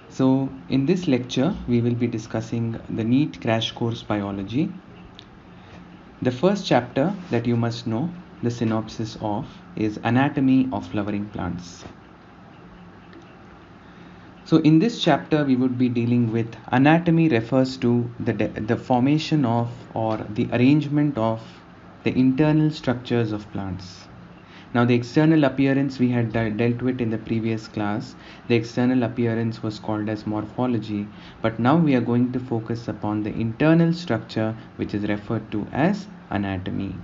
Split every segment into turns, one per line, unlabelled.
So in this lecture we will be discussing the NEET crash course biology. The first chapter that you must know the synopsis of is anatomy of flowering plants. So in this chapter we would be dealing with anatomy refers to the formation of or the arrangement of the internal structures of plants. Now the external appearance we had dealt with in the previous class. The external appearance was called as morphology, but now we are going to focus upon the internal structure, which is referred to as anatomy.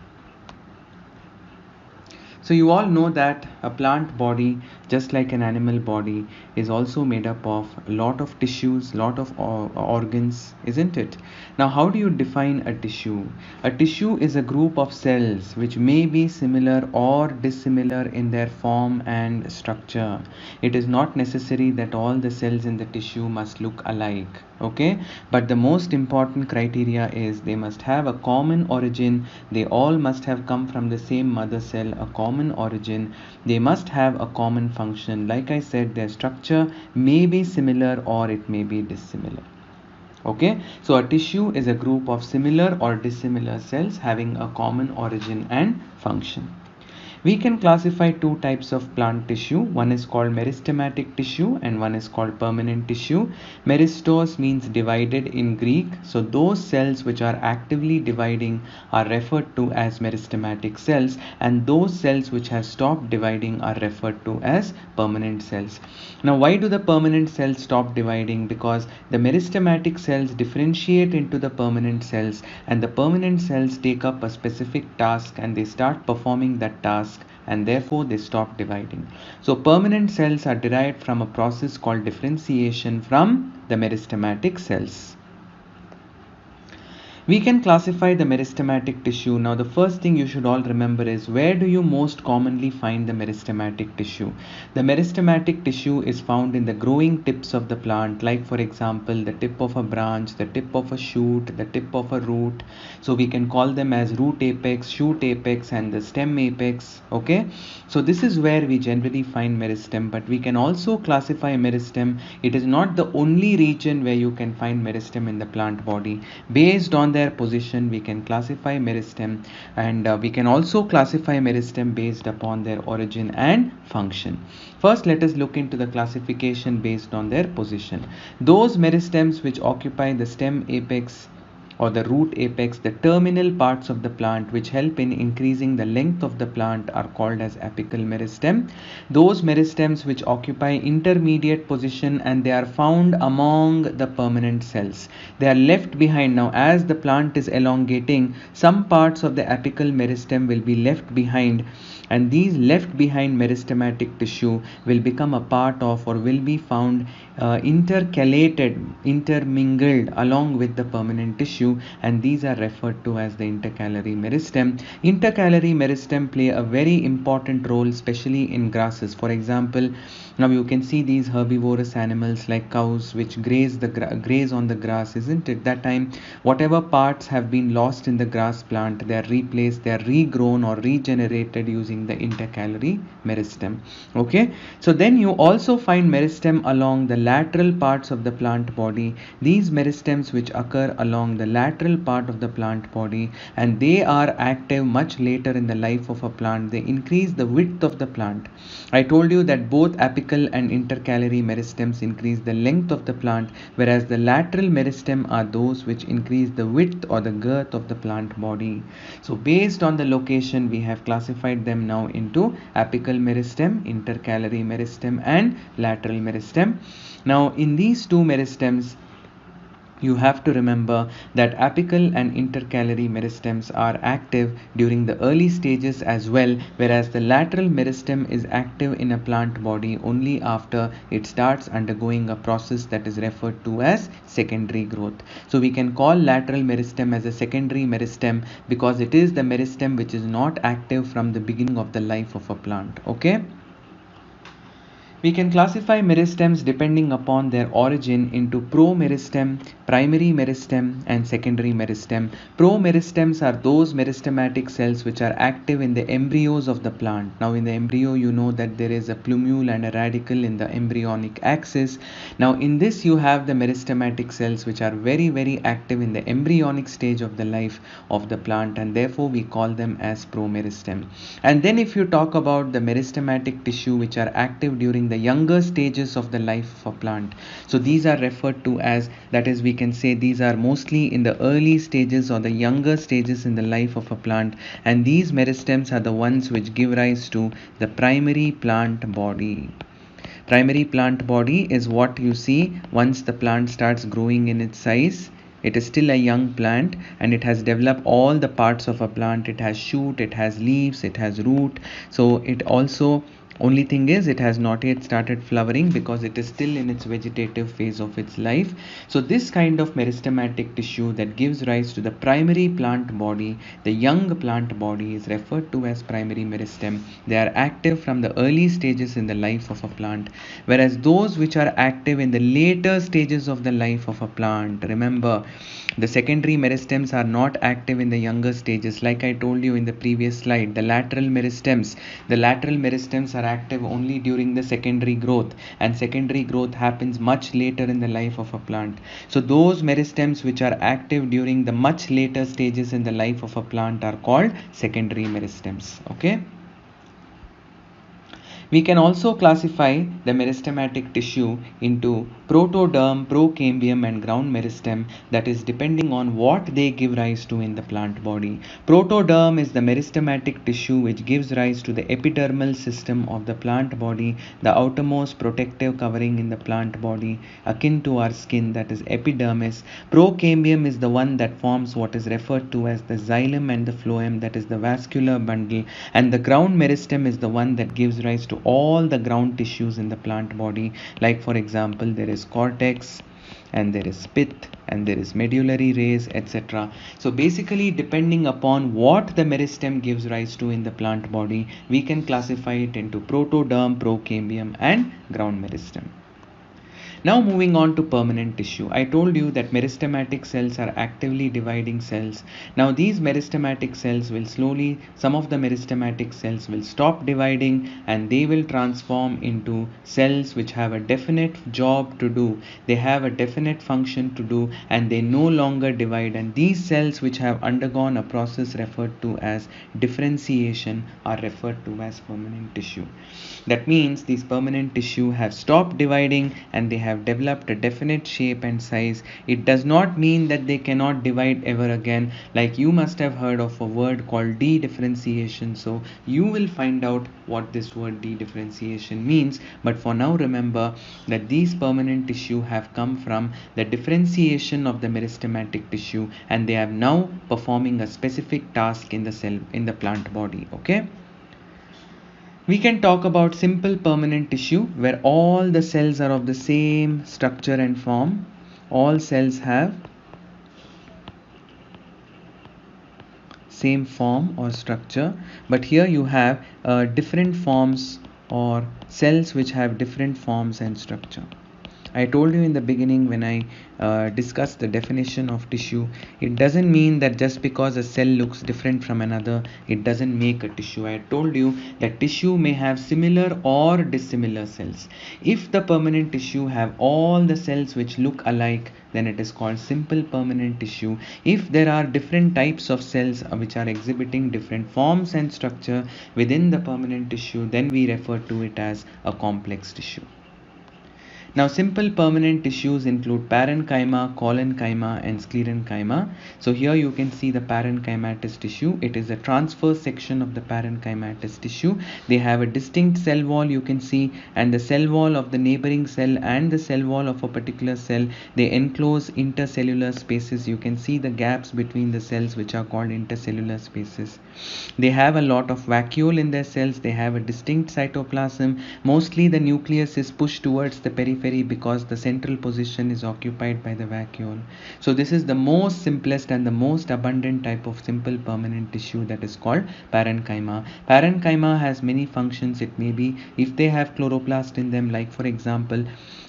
So you all know that a plant body, just like an animal body, is also made up of a lot of tissues, lot of organs, isn't it? Now how do you define a tissue? A tissue is a group of cells which may be similar or dissimilar in their form and structure. It is not necessary that all the cells in the tissue must look alike, okay? But the most important criteria is they must have a common origin. They all must have come from the same mother cell, a common origin. They must have a common function. Like I said, their structure may be similar or it may be dissimilar. Okay, so a tissue is a group of similar or dissimilar cells having a common origin and function. We can classify two types of plant tissue. One is called meristematic tissue and one is called permanent tissue. Meristos means divided in Greek. So those cells which are actively dividing are referred to as meristematic cells, and those cells which have stopped dividing are referred to as permanent cells. Now why do the permanent cells stop dividing? Because the meristematic cells differentiate into the permanent cells, and the permanent cells take up a specific task and they start performing that task, and therefore they stop dividing. So permanent cells are derived from a process called differentiation from the meristematic cells. We can classify the meristematic tissue. Now the first thing you should all remember is, where do you most commonly find the meristematic tissue? The meristematic tissue is found in the growing tips of the plant, like for example the tip of a branch, the tip of a shoot, the tip of a root. So we can call them as root apex, shoot apex and the stem apex. Okay, so this is where we generally find meristem, but we can also classify meristem. It is not the only region where you can find meristem in the plant body. Based on their position we can classify meristem, and we can also classify meristem based upon their origin and function. First let us look into the classification based on their position. Those meristems which occupy the stem apex or the root apex, the terminal parts of the plant which help in increasing the length of the plant, are called as apical meristem. Those meristems which occupy intermediate position and they are found among the permanent cells, they are left behind. Now as the plant is elongating, some parts of the apical meristem will be left behind, and these left behind meristematic tissue will become a part of or will be found intercalated, intermingled along with the permanent tissue, and these are referred to as the intercalary meristem. Intercalary meristem play a very important role, especially in grasses. For example, now you can see these herbivorous animals like cows which graze on the grass, isn't it? That time whatever parts have been lost in the grass plant, they are replaced, they are regrown or regenerated using the intercalary meristem. Okay, so then you also find meristem along the lateral parts of the plant body. These meristems which occur along the lateral part of the plant body, and they are active much later in the life of a plant. They increase the width of the plant. I told you that both apical and intercalary meristems increase the length of the plant, whereas the lateral meristem are those which increase the width or the girth of the plant body. So based on the location we have classified them now into apical meristem, intercalary meristem and lateral meristem. Now in these two meristems you have to remember that apical and intercalary meristems are active during the early stages as well, whereas the lateral meristem is active in a plant body only after it starts undergoing a process that is referred to as secondary growth. So we can call lateral meristem as a secondary meristem because it is the meristem which is not active from the beginning of the life of a plant. Okay, We can classify meristems depending upon their origin into promeristem, primary meristem, and secondary meristem. Promeristems are those meristematic cells which are active in the embryos of the plant. Now, in the embryo, you know that there is a plumule and a radicle in the embryonic axis. Now, in this, you have the meristematic cells which are very, very active in the embryonic stage of the life of the plant, and therefore we call them as promeristem. And then, if you talk about the meristematic tissue which are active during the younger stages of the life of a plant, so these are referred to as, that is, we can say these are mostly in the early stages or the younger stages in the life of a plant, and these meristems are the ones which give rise to the primary plant body. Primary plant body is what you see once the plant starts growing in its size. It is still a young plant and it has developed all the parts of a plant. It has shoot, it has leaves, it has root. So it also, only thing is, it has not yet started flowering because it is still in its vegetative phase of its life. So this kind of meristematic tissue that gives rise to the primary plant body, the young plant body, is referred to as primary meristem. They are active from the early stages in the life of a plant, whereas those which are active in the later stages of the life of a plant, remember, the secondary meristems are not active in the younger stages. Like I told you in the previous slide, the lateral meristems are active only during the secondary growth, and secondary growth happens much later in the life of a plant. So those meristems which are active during the much later stages in the life of a plant are called secondary meristems. Okay. We can also classify the meristematic tissue into protoderm, procambium, and ground meristem, that is depending on what they give rise to in the plant body. Protoderm is the meristematic tissue which gives rise to the epidermal system of the plant body, the outermost protective covering in the plant body, akin to our skin, that is epidermis. Procambium is the one that forms what is referred to as the xylem and the phloem, that is the vascular bundle, and the ground meristem is the one that gives rise to all the ground tissues in the plant body. Like for example, there is cortex, and there is pith, and there is medullary rays, etc. So basically, depending upon what the meristem gives rise to in the plant body, we can classify it into protoderm, procambium, and ground meristem. Now moving on to permanent tissue. I told you that meristematic cells are actively dividing cells. Now these meristematic cells will slowly, some of the meristematic cells will stop dividing and they will transform into cells which have a definite job to do. They have a definite function to do and they no longer divide, and these cells which have undergone a process referred to as differentiation are referred to as permanent tissue. That means these permanent tissue have stopped dividing and they have developed a definite shape and size. It does not mean that they cannot divide ever again. Like you must have heard of a word called de-differentiation. So you will find out what this word de-differentiation means. But for now, remember that these permanent tissue have come from the differentiation of the meristematic tissue, and they are now performing a specific task in the cell, in the plant body. Okay. We can talk about simple permanent tissue where all the cells are of the same structure and form. All cells have same form or structure, but here you have different forms or cells which have different forms and structure. I told you in the beginning when I discussed the definition of tissue, it doesn't mean that just because a cell looks different from another, it doesn't make a tissue. I told you that tissue may have similar or dissimilar cells. If the permanent tissue have all the cells which look alike, then it is called simple permanent tissue. If there are different types of cells which are exhibiting different forms and structure within the permanent tissue, then we refer to it as a complex tissue. Now, simple permanent tissues include parenchyma, collenchyma, and sclerenchyma. So here you can see the parenchymatous tissue. It is a transverse section of the parenchymatous tissue. They have a distinct cell wall, you can see, and the cell wall of the neighboring cell and the cell wall of a particular cell, they enclose intercellular spaces. You can see the gaps between the cells which are called intercellular spaces. They have a lot of vacuole in their cells. They have a distinct cytoplasm. Mostly the nucleus is pushed towards the periphery periphery because the central position is occupied by the vacuole. So this is the most simplest and the most abundant type of simple permanent tissue, that is called parenchyma. Parenchyma has many functions. It may be if they have chloroplast in them, like for example,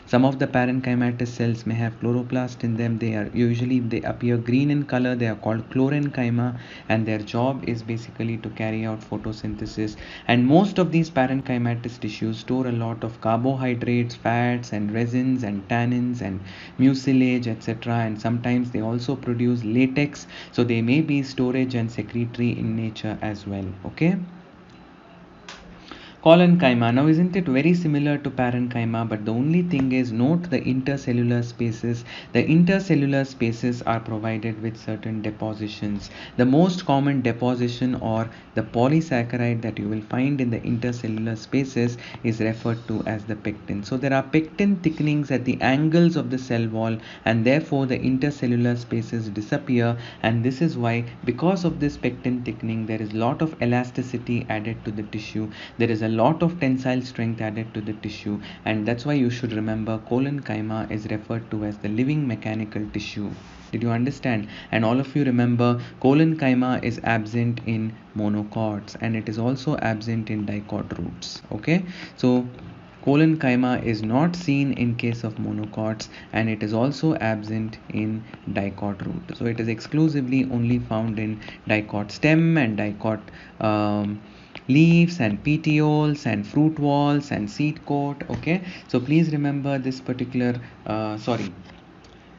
some of the parenchymatous cells may have chloroplast in them. They appear green in color. They are called chlorenchyma, and their job is basically to carry out photosynthesis. And most of these parenchymatous tissues store a lot of carbohydrates, fats, and resins, and tannins, and mucilage, etc. And sometimes they also produce latex, so they may be storage and secretory in nature as well. Okay. Collenchyma. Now, isn't it very similar to parenchyma? But the only thing is, note the intercellular spaces. The intercellular spaces are provided with certain depositions. The most common deposition or the polysaccharide that you will find in the intercellular spaces is referred to as the pectin. So there are pectin thickenings at the angles of the cell wall, and therefore the intercellular spaces disappear. And this is why, because of this pectin thickening, there is a lot of elasticity added to the tissue. There is a lot of tensile strength added to the tissue, and that's why you should remember collenchyma is referred to as the living mechanical tissue. Did you understand? And all of you remember, collenchyma is absent in monocots, and it is also absent in dicot roots. Okay, so collenchyma is not seen in case of monocots, and it is also absent in dicot root. So it is exclusively only found in dicot stem and dicot leaves and petioles and fruit walls and seed coat. Okay, so please remember this particular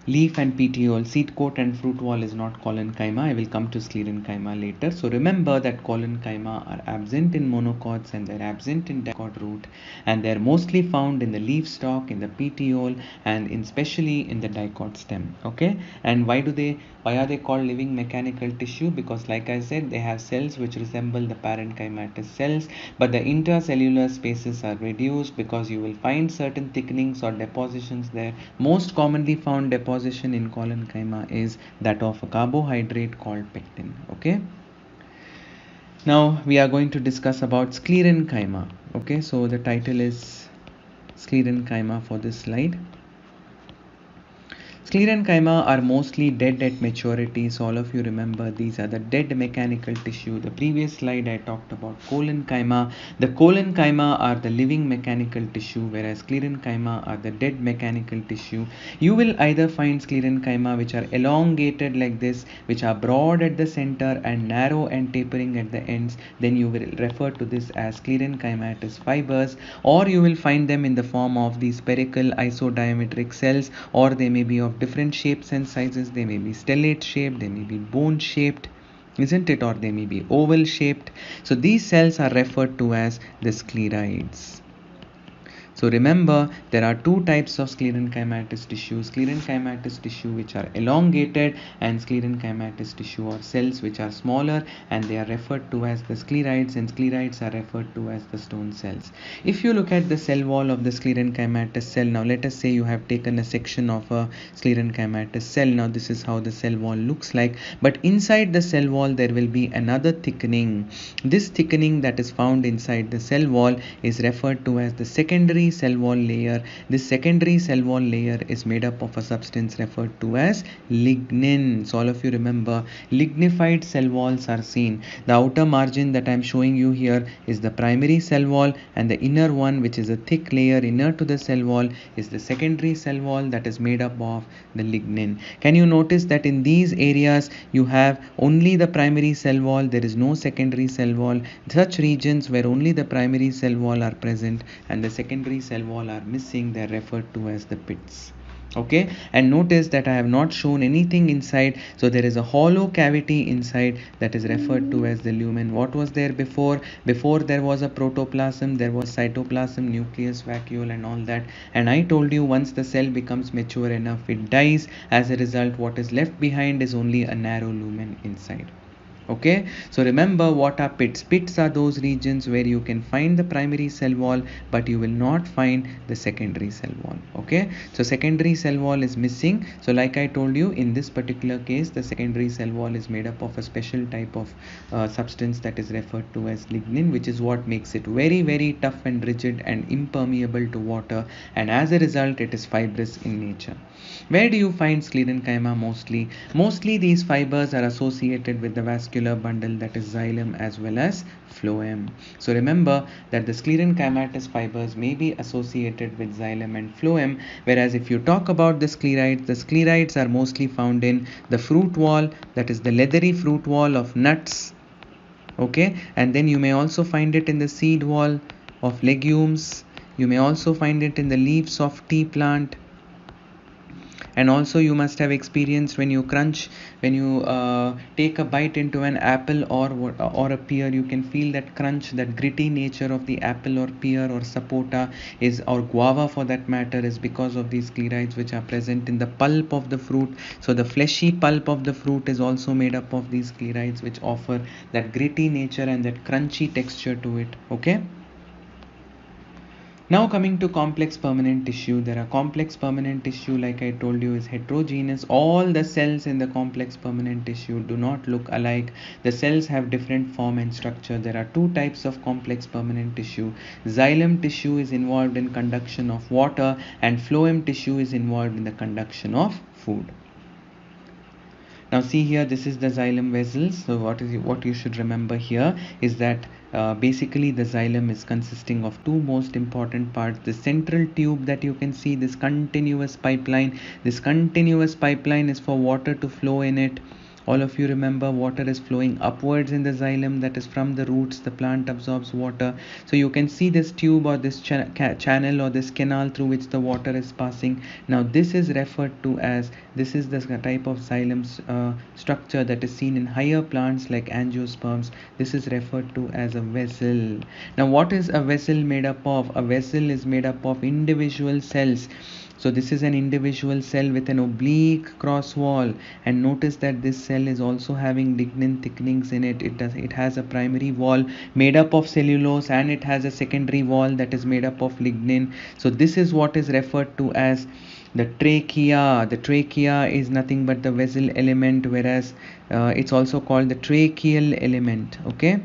leaf and petiole, seed coat and fruit wall is not collenchyma. I will come to sclerenchyma later. So remember that collenchyma are absent in monocots and they're absent in dicot root, and they're mostly found in the leaf stalk, in the petiole, and especially in the dicot stem. Okay, and why are they called living mechanical tissue? Because like I said, they have cells which resemble the parenchymatous cells, but the intercellular spaces are reduced because you will find certain thickenings or depositions there. Most commonly found deposition in collenchyma is that of a carbohydrate called pectin. Okay, now we are going to discuss about sclerenchyma. Okay, so the title is sclerenchyma for this slide. Sclerenchyma are mostly dead at maturity, so all of you remember these are the dead mechanical tissue. The previous slide I talked about collenchyma. The collenchyma are the living mechanical tissue, whereas sclerenchyma are the dead mechanical tissue. You will either find sclerenchyma which are elongated like this, which are broad at the center and narrow and tapering at the ends. Then you will refer to this as sclerenchymatous fibers, or you will find them in the form of these spherical isodiametric cells, or they may be of different shapes and sizes. They may be stellate shaped, they may be bone shaped, isn't it, or they may be oval shaped. So these cells are referred to as the scleroids. So remember, there are two types of sclerenchymatous tissue. Sclerenchymatous tissue which are elongated, and sclerenchymatous tissue or cells which are smaller, and they are referred to as the scleroids, and scleroids are referred to as the stone cells. If you look at the cell wall of the sclerenchymatous cell, now let us say you have taken a section of a sclerenchymatous cell. Now this is how the cell wall looks like, but inside the cell wall there will be another thickening. This thickening that is found inside the cell wall is referred to as the secondary cell wall layer. This secondary cell wall layer is made up of a substance referred to as lignin. So all of you remember, lignified cell walls are seen. The outer margin that I am showing you here is the primary cell wall, and the inner one, which is a thick layer inner to the cell wall, is the secondary cell wall that is made up of the lignin. Can you notice that in these areas you have only the primary cell wall, there is no secondary cell wall. Such regions where only the primary cell wall are present and the secondary cell wall are missing, they are referred to as the pits. Okay, and notice that I have not shown anything inside, so there is a hollow cavity inside that is referred to as the lumen. What was there before? Before there was a protoplasm, there was cytoplasm, nucleus, vacuole and all that, and I told you once the cell becomes mature enough, it dies. As a result, what is left behind is only a narrow lumen inside. Okay, so remember, what are pits? Pits are those regions where you can find the primary cell wall, but you will not find the secondary cell wall. Okay, so secondary cell wall is missing. So like I told you, in this particular case, the secondary cell wall is made up of a special type of substance that is referred to as lignin, which is what makes it very, very tough and rigid and impermeable to water, and as a result it is fibrous in nature. Where do you find sclerenchyma mostly? Mostly these fibers are associated with the vascular bundle, that is xylem as well as phloem. So remember that the sclerenchymatous fibers may be associated with xylem and phloem, whereas if you talk about the sclerites are mostly found in the fruit wall, that is the leathery fruit wall of nuts. Okay, and then you may also find it in the seed wall of legumes. You may also find it in the leaves of tea plant. And also you must have experienced when you crunch, when you take a bite into an apple or a pear, you can feel that crunch, that gritty nature of the apple or pear or sapota is, or guava for that matter, is because of these sclerites which are present in the pulp of the fruit. So the fleshy pulp of the fruit is also made up of these sclerites, which offer that gritty nature and that crunchy texture to it. Okay, now coming to complex permanent tissue, there are complex permanent tissue, like I told you, is heterogeneous. All the cells in the complex permanent tissue do not look alike. The cells have different form and structure. There are two types of complex permanent tissue. Xylem tissue is involved in conduction of water, and phloem tissue is involved in the conduction of food. Now see here, this is the xylem vessels. So what you should remember here is that basically the xylem is consisting of two most important parts: the central tube that you can see, this continuous pipeline. This continuous pipeline is for water to flow in it. All of you remember, water is flowing upwards in the xylem, that is from the roots the plant absorbs water. So you can see this tube or this channel or this canal through which the water is passing. Now this is referred to as, this is the type of xylem structure that is seen in higher plants like angiosperms. This is referred to as a vessel. Now what is a vessel made up of? A vessel is made up of individual cells. So this is an individual cell with an oblique cross wall, and notice that this cell is also having lignin thickenings in it. It has a primary wall made up of cellulose, and it has a secondary wall that is made up of lignin. So this is what is referred to as the trachea. The trachea is nothing but the vessel element, whereas it's also called the tracheal element. Okay,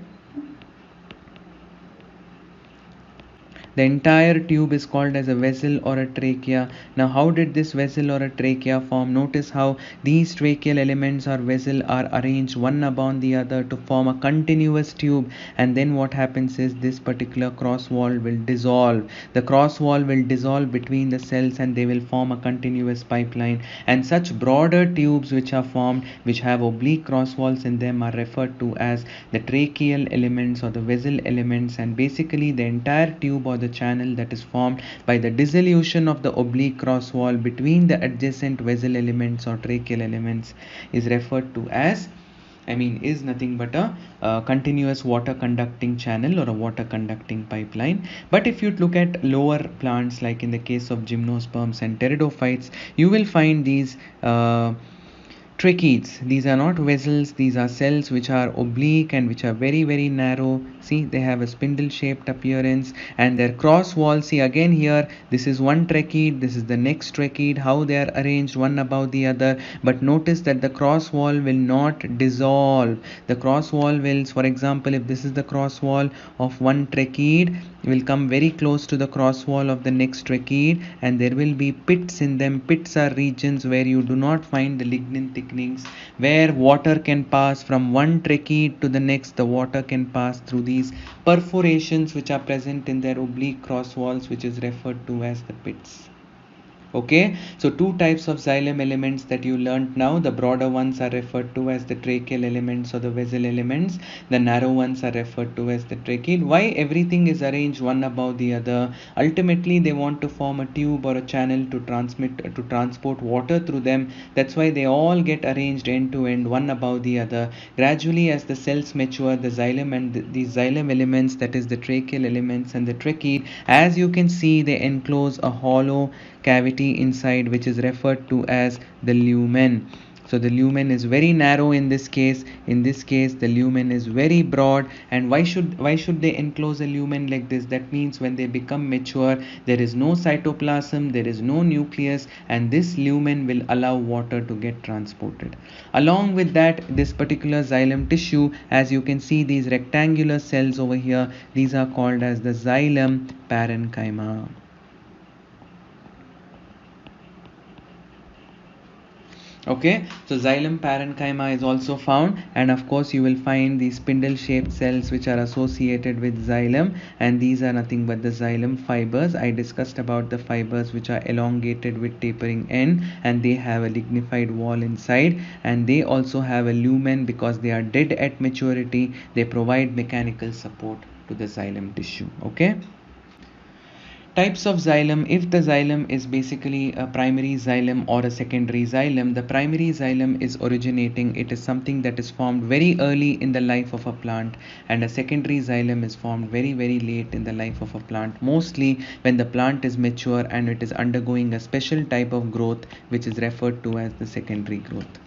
the entire tube is called as a vessel or a trachea. Now how did this vessel or a trachea form? Notice how these tracheal elements or vessel are arranged one upon the other to form a continuous tube, and then what happens is this particular cross wall will dissolve. The cross wall will dissolve between the cells and they will form a continuous pipeline, and such broader tubes which are formed, which have oblique cross walls in them, are referred to as the tracheal elements or the vessel elements. And basically the entire tube or the channel that is formed by the dissolution of the oblique cross wall between the adjacent vessel elements or tracheal elements is referred to as, is nothing but a continuous water conducting channel or a water conducting pipeline. But if you look at lower plants, like in the case of gymnosperms and pteridophytes, you will find these tracheids. These are not vessels, these are cells which are oblique and which are very, very narrow. See, they have a spindle shaped appearance, and their cross walls, see again here, this is one tracheid, this is the next tracheid, how they are arranged one above the other. But notice that the cross wall will not dissolve. The cross wall will, for example, if this is the cross wall of one tracheid, will come very close to the cross wall of the next tracheid, and there will be pits in them. Pits are regions where you do not find the lignin thickenings, where water can pass from one tracheid to the next. The water can pass through these perforations which are present in their oblique cross walls, which is referred to as the pits. Okay, so two types of xylem elements that you learnt now. The broader ones are referred to as the tracheal elements or the vessel elements. The narrow ones are referred to as the tracheid. Why everything is arranged one above the other? Ultimately, they want to form a tube or a channel to transport water through them. That's why they all get arranged end to end, one above the other. Gradually, as the cells mature, the xylem and these xylem elements, that is the tracheal elements and the tracheid, as you can see, they enclose a hollow cavity inside, which is referred to as the lumen. So the lumen is very narrow in this case. In this case, the lumen is very broad. And why should they enclose a lumen like this? That means when they become mature, there is no cytoplasm, there is no nucleus, and this lumen will allow water to get transported. Along with that, this particular xylem tissue, as you can see these rectangular cells over here, these are called as the xylem parenchyma. Okay, so xylem parenchyma is also found, and of course you will find these spindle shaped cells which are associated with xylem, and these are nothing but the xylem fibers. I discussed about the fibers which are elongated with tapering end, and they have a lignified wall inside, and they also have a lumen because they are dead at maturity. They provide mechanical support to the xylem tissue. Okay. Types of xylem. If the xylem is basically a primary xylem or a secondary xylem, the primary xylem is originating, it is something that is formed very early in the life of a plant, and a secondary xylem is formed very late in the life of a plant, mostly when the plant is mature and it is undergoing a special type of growth which is referred to as the secondary growth.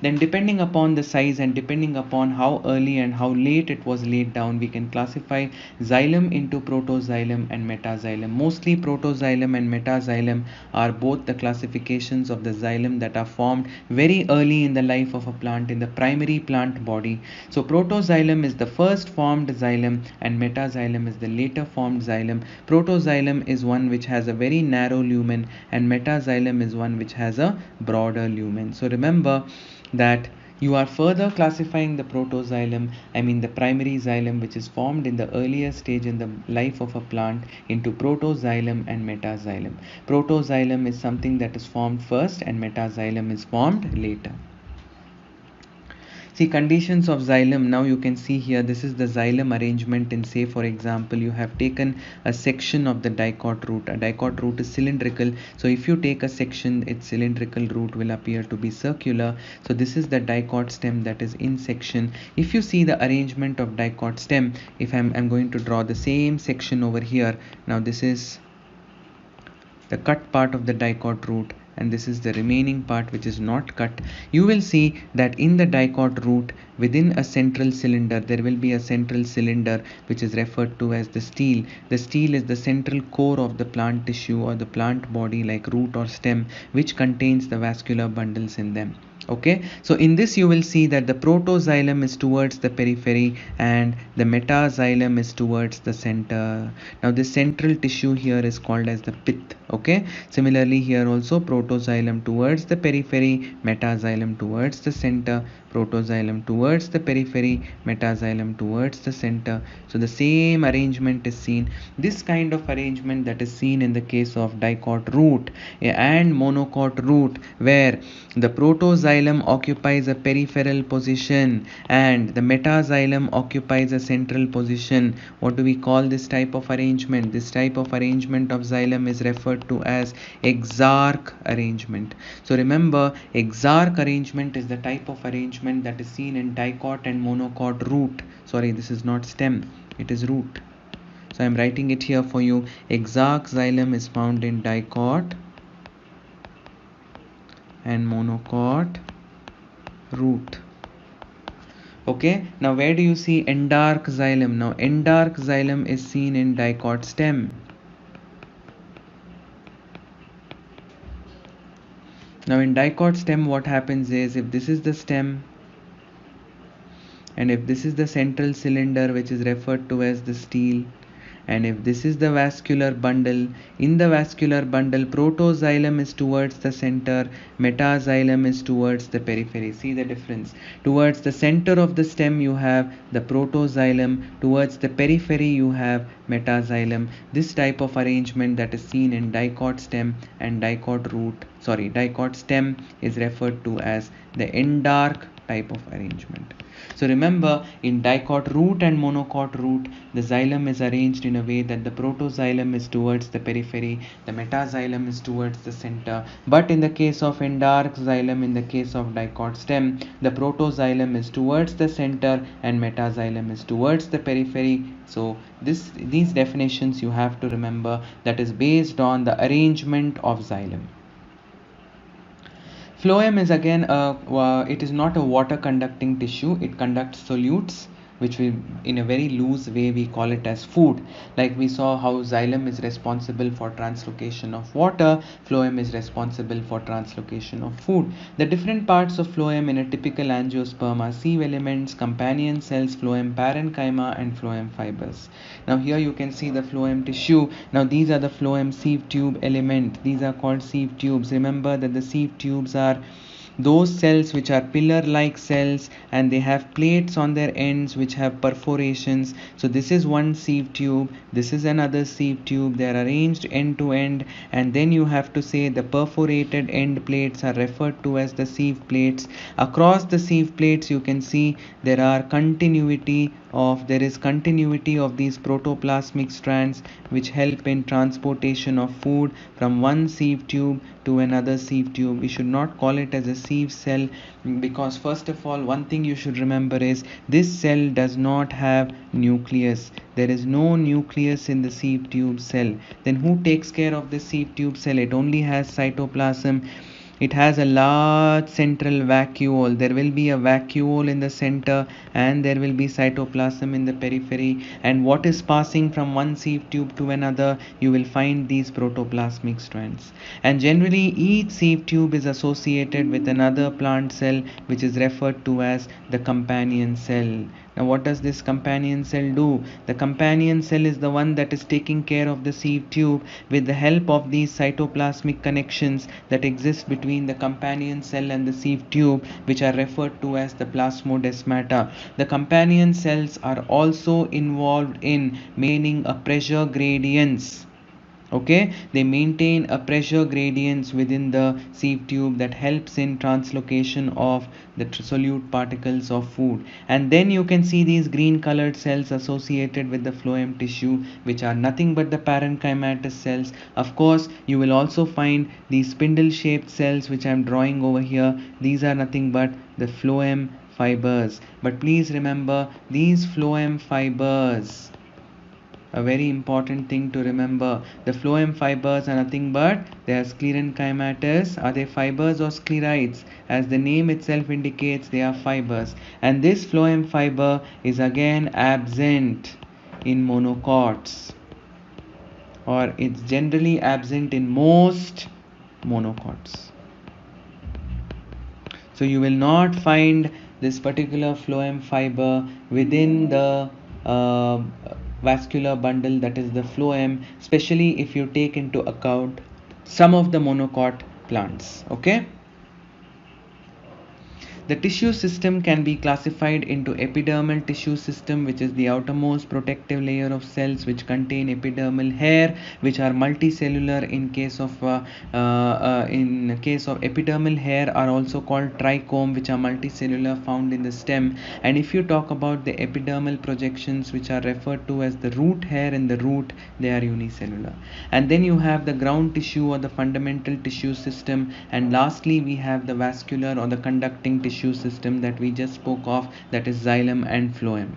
Then depending upon the size and depending upon how early and how late it was laid down, we can classify xylem into protoxylem and metaxylem. Mostly protoxylem and metaxylem are both the classifications of the xylem that are formed very early in the life of a plant in the primary plant body. So protoxylem is the first formed xylem and metaxylem is the later formed xylem. Protoxylem is one which has a very narrow lumen and metaxylem is one which has a broader lumen. So remember that you are further classifying the protoxylem, I mean the primary xylem which is formed in the earlier stage in the life of a plant, into protoxylem and metaxylem. Protoxylem is something that is formed first and metaxylem is formed later. See, conditions of xylem. Now you can see here, this is the xylem arrangement in, say for example, you have taken a section of the dicot root. A dicot root is cylindrical, so if you take a section, its cylindrical root will appear to be circular. So this is the dicot stem that is in section. If you see the arrangement of dicot stem, if I'm going to draw the same section over here. Now this is the cut part of the dicot root, and this is the remaining part which is not cut. You will see that in the dicot root, within a central cylinder, there will be a central cylinder which is referred to as the stele. The stele is the central core of the plant tissue or the plant body like root or stem, which contains the vascular bundles in them. Okay, so in this you will see that the protoxylem is towards the periphery and the metaxylem is towards the center. Now this central tissue here is called as the pith. Okay, similarly here also protoxylem towards the periphery, metaxylem towards the center, protoxylem towards the periphery, metaxylem towards the center. So the same arrangement is seen. This kind of arrangement that is seen in the case of dicot root and monocot root, where the protoxylem occupies a peripheral position and the metaxylem occupies a central position. What do we call this type of arrangement? This type of arrangement of xylem is referred to as exarch arrangement. So remember, exarch arrangement is the type of arrangement that is seen in dicot and monocot root. Sorry, this is not stem, it is root. So I am writing it here for you. Exarch xylem is found in dicot and monocot root. Okay, now where do you see endarch xylem? Now endarch xylem is seen in dicot stem. Now in dicot stem, what happens is, if this is the stem and if this is the central cylinder which is referred to as the stele, and if this is the vascular bundle, in the vascular bundle protoxylem is towards the center, metaxylem is towards the periphery. See the difference. Towards the center of the stem you have the protoxylem, towards the periphery you have metaxylem. This type of arrangement that is seen in dicot stem and dicot stem is referred to as the endarch type of arrangement. So remember, in dicot root and monocot root, the xylem is arranged in a way that the protoxylem is towards the periphery, the metaxylem is towards the center. But in the case of endarch xylem, in the case of dicot stem, the protoxylem is towards the center and metaxylem is towards the periphery. So these definitions you have to remember, that is based on the arrangement of xylem. Phloem is again it is not a water conducting tissue. It conducts solutes, which we, in a very loose way, we call it as food. Like we saw how xylem is responsible for translocation of water, phloem is responsible for translocation of food. The different parts of phloem in a typical angiosperm are sieve elements, companion cells, phloem parenchyma, and phloem fibers. Now here you can see the phloem tissue. Now these are the phloem sieve tube element. These are called sieve tubes. Remember that the sieve tubes are those cells which are pillar like cells, and they have plates on their ends which have perforations. So this is one sieve tube, this is another sieve tube. They are arranged end to end, and then you have to say the perforated end plates are referred to as the sieve plates. Across the sieve plates you can see there is continuity of these protoplasmic strands which help in transportation of food from one sieve tube to another sieve tube. We should not call it as a sieve cell, because first of all, one thing you should remember is this cell does not have nucleus. There is no nucleus in the sieve tube cell. Then who takes care of the sieve tube cell? It only has cytoplasm. It has a large central vacuole. There will be a vacuole in the center, and there will be cytoplasm in the periphery. And what is passing from one sieve tube to another? You will find these protoplasmic strands. And generally, each sieve tube is associated with another plant cell, which is referred to as the companion cell. Now, what does this companion cell do? The companion cell is the one that is taking care of the sieve tube with the help of these cytoplasmic connections that exist between the companion cell and the sieve tube, which are referred to as the plasmodesmata. The companion cells are also involved in maintaining a pressure gradients. Okay, they maintain a pressure gradients within the sieve tube that helps in translocation of the solute particles of food. And then you can see these green colored cells associated with the phloem tissue, which are nothing but the parenchymatous cells. Of course, you will also find these spindle shaped cells which I am drawing over here. These are nothing but the phloem fibers. But please remember, these phloem fibers, a very important thing to remember, the phloem fibers are nothing but they are sclerenchymatous. Are they fibers or sclerites? As the name itself indicates, they are fibers. And this phloem fiber is again absent in monocots, or it's generally absent in most monocots. So you will not find this particular phloem fiber within the vascular bundle, that is the phloem, especially if you take into account some of the monocot plants. Okay. The tissue system can be classified into epidermal tissue system, which is the outermost protective layer of cells which contain epidermal hair, which are multicellular. In case of epidermal hair are also called trichome, which are multicellular, found in the stem. And if you talk about the epidermal projections, which are referred to as the root hair in the root, they are unicellular. And then you have the ground tissue or the fundamental tissue system, and lastly we have the vascular or the conducting tissue system that we just spoke of, that is xylem and phloem.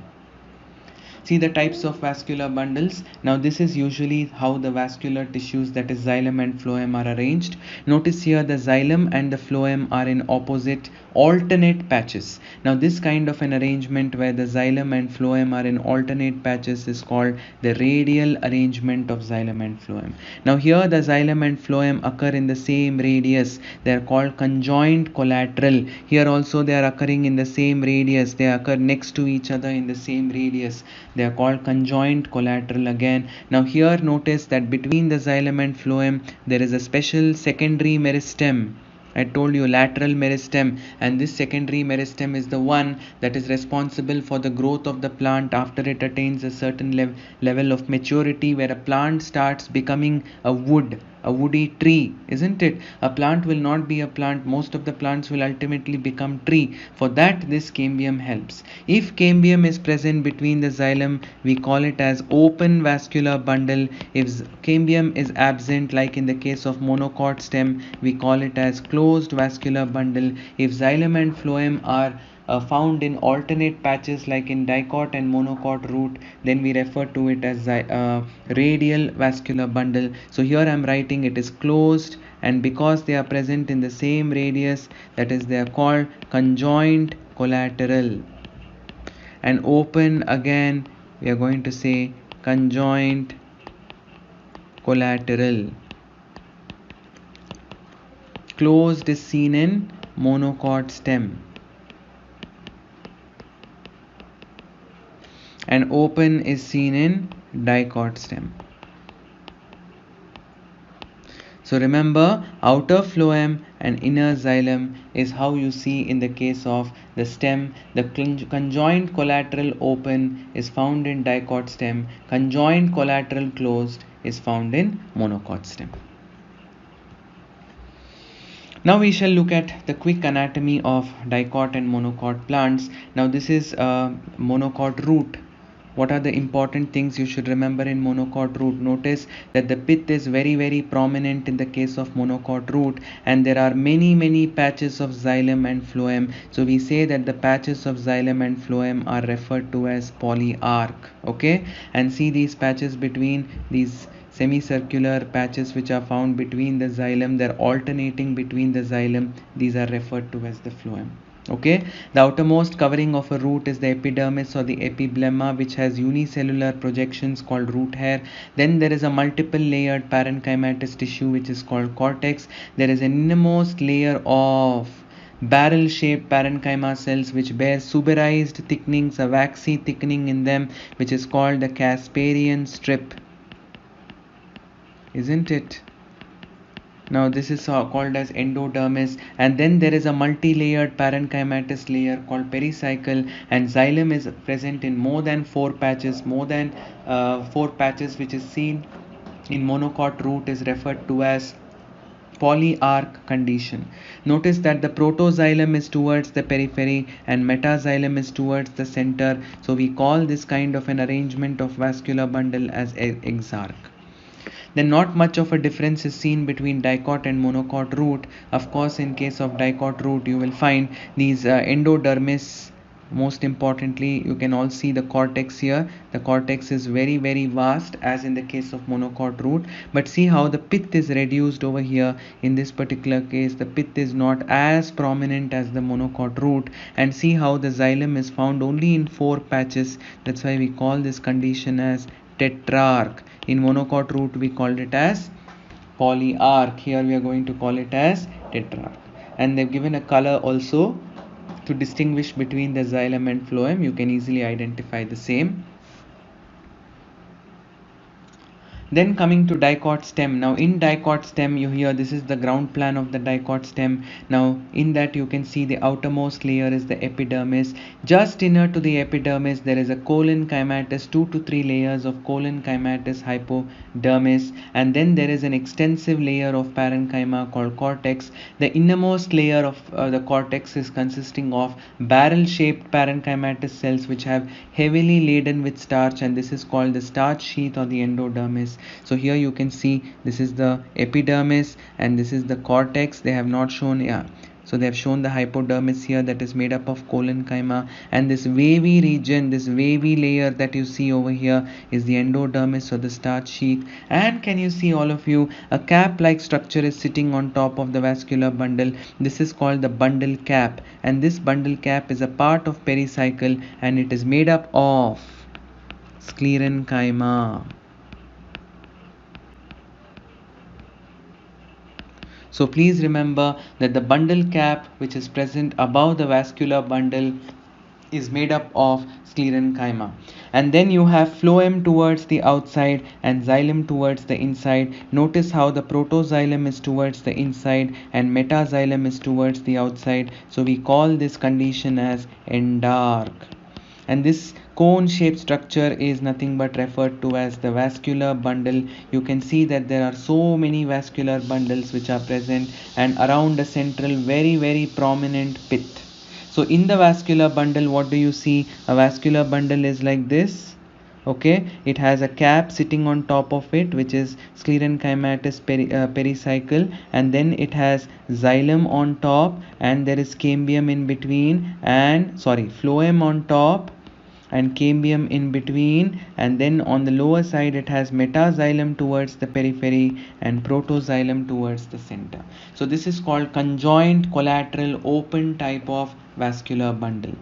See the types of vascular bundles. Now this is usually how the vascular tissues, that is xylem and phloem, are arranged. Notice here the xylem and the phloem are in opposite alternate patches. Now this kind of an arrangement where the xylem and phloem are in alternate patches is called the radial arrangement of xylem and phloem. Now here the xylem and phloem occur in the same radius. They are called conjoint collateral. Here also they are occurring in the same radius. They occur next to each other in the same radius. They are called conjoint collateral again. Now here notice that between the xylem and phloem there is a special secondary meristem. I told you lateral meristem, and this secondary meristem is the one that is responsible for the growth of the plant after it attains a certain level of maturity, where a plant starts becoming a woody tree, isn't it? A plant will not be a plant. Most of the plants will ultimately become tree. For that, this cambium helps. If cambium is present between the xylem, we call it as open vascular bundle. If cambium is absent, like in the case of monocot stem, we call it as closed vascular bundle. If xylem and phloem are found in alternate patches like in dicot and monocot root, then we refer to it as radial vascular bundle. So here I am writing it is closed and because they are present in the same radius, that is, they are called conjoint collateral. And open, again we are going to say conjoint collateral. Closed is seen in monocot stem, and open is seen in dicot stem. So remember, outer phloem and inner xylem is how you see in the case of the stem. The conjoint collateral open is found in dicot stem. Conjoint collateral closed is found in monocot stem. Now we shall look at the quick anatomy of dicot and monocot plants. Now this is a monocot root. What are the important things you should remember in monocot root? Notice that the pith is very prominent in the case of monocot root, and there are many patches of xylem and phloem. So we say that the patches of xylem and phloem are referred to as polyarch. Okay, and see these patches between these semicircular patches which are found between the xylem, they're alternating between the xylem, these are referred to as the phloem. Okay, the outermost covering of a root is the epidermis or the epiblemma, which has unicellular projections called root hair. Then there is a multiple layered parenchymatous tissue which is called cortex. There is an innermost layer of barrel shaped parenchyma cells which bear suberized thickenings, a waxy thickening in them, which is called the Casparian strip, isn't it? Now this is called as endodermis, and then there is a multi-layered parenchymatous layer called pericycle, and xylem is present in more than 4 patches. More than 4 patches which is seen in monocot root is referred to as polyarch condition. Notice that the protoxylem is towards the periphery and metaxylem is towards the center. So we call this kind of an arrangement of vascular bundle as exarch. Then not much of a difference is seen between dicot and monocot root. Of course, in case of dicot root, you will find these endodermis. Most importantly, you can all see the cortex here. The cortex is very vast, as in the case of monocot root. But see how the pith is reduced over here. In this particular case, the pith is not as prominent as the monocot root. And see how the xylem is found only in 4 patches. That's why we call this condition as tetrarch. In monocot root we called it as polyarch. Here we are going to call it as tetrarch. And they've given a color also to distinguish between the xylem and phloem. You can easily identify the same. Then coming to dicot stem. Now in dicot stem, you hear this is the ground plan of the dicot stem. Now in that you can see the outermost layer is the epidermis. Just inner to the epidermis there is a collenchymatous, 2 to 3 layers of collenchymatous hypodermis, and then there is an extensive layer of parenchyma called cortex. The innermost layer of the cortex is consisting of barrel shaped parenchymatous cells which have heavily laden with starch, and this is called the starch sheath or the endodermis. So here you can see this is the epidermis and this is the cortex. They have not shown, so they have shown the hypodermis here, that is made up of collenchyma, and this wavy region, this wavy layer that you see over here is the endodermis or the starch sheath. And can you see, all of you, a cap like structure is sitting on top of the vascular bundle. This is called the bundle cap, and this bundle cap is a part of pericycle and it is made up of sclerenchyma. So please remember that the bundle cap which is present above the vascular bundle is made up of sclerenchyma. And then you have phloem towards the outside and xylem towards the inside. Notice how the protoxylem is towards the inside and metaxylem is towards the outside. So we call this condition as endarch. And this cone-shaped structure is nothing but referred to as the vascular bundle. You can see that there are so many vascular bundles which are present, and around a central very prominent pith. So in the vascular bundle, what do you see? A vascular bundle is like this. Okay, it has a cap sitting on top of it which is sclerenchymatous pericycle, and then it has xylem on top, and there is cambium in between, and phloem on top, and cambium in between, and then on the lower side it has metaxylem towards the periphery and protoxylem towards the center. So this is called conjoint collateral open type of vascular bundle.